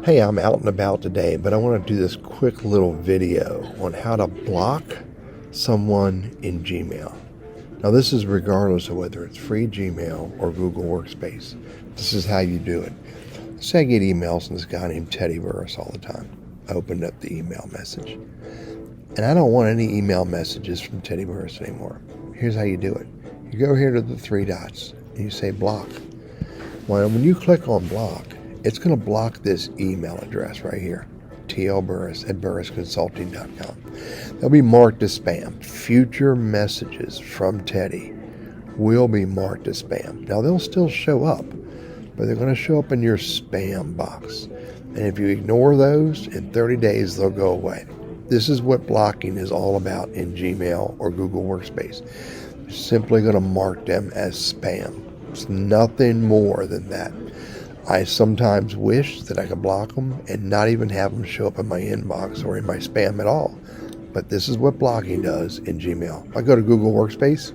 Hey, I'm out and about today, but I want to do this quick little video on how to block someone in Gmail. Now, this is regardless of whether it's free Gmail or Google Workspace. This is how you do it. Say I get emails from this guy named Teddy Burris all the time. I opened up the email message. And I don't want any email messages from Teddy Burris anymore. Here's how you do it. You go here to the three dots and you say block. Well, when you click on block, it's going to block this email address right here, tlburris@burrisconsulting.com. They'll be marked as spam. Future messages from Teddy will be marked as spam. Now, they'll still show up, but they're going to show up in your spam box. And if you ignore those, in 30 days, they'll go away. This is what blocking is all about in Gmail or Google Workspace. You're simply going to mark them as spam. It's nothing more than that. I sometimes wish that I could block them and not even have them show up in my inbox or in my spam at all. But this is what blocking does in Gmail. If I go to Google Workspace,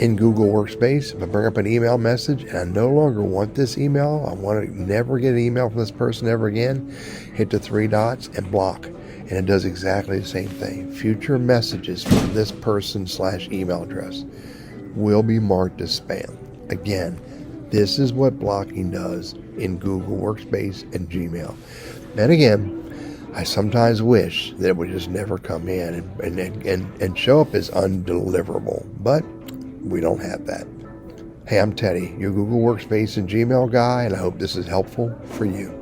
in Google Workspace, if I bring up an email message and I no longer want this email, I want to never get an email from this person ever again, hit the three dots and block. And it does exactly the same thing. Future messages from this person/email address will be marked as spam. Again, this is what blocking does in Google Workspace and Gmail. And again, I sometimes wish that it would just never come in and show up as undeliverable, but we don't have that. Hey, I'm Teddy, your Google Workspace and Gmail guy, and I hope this is helpful for you.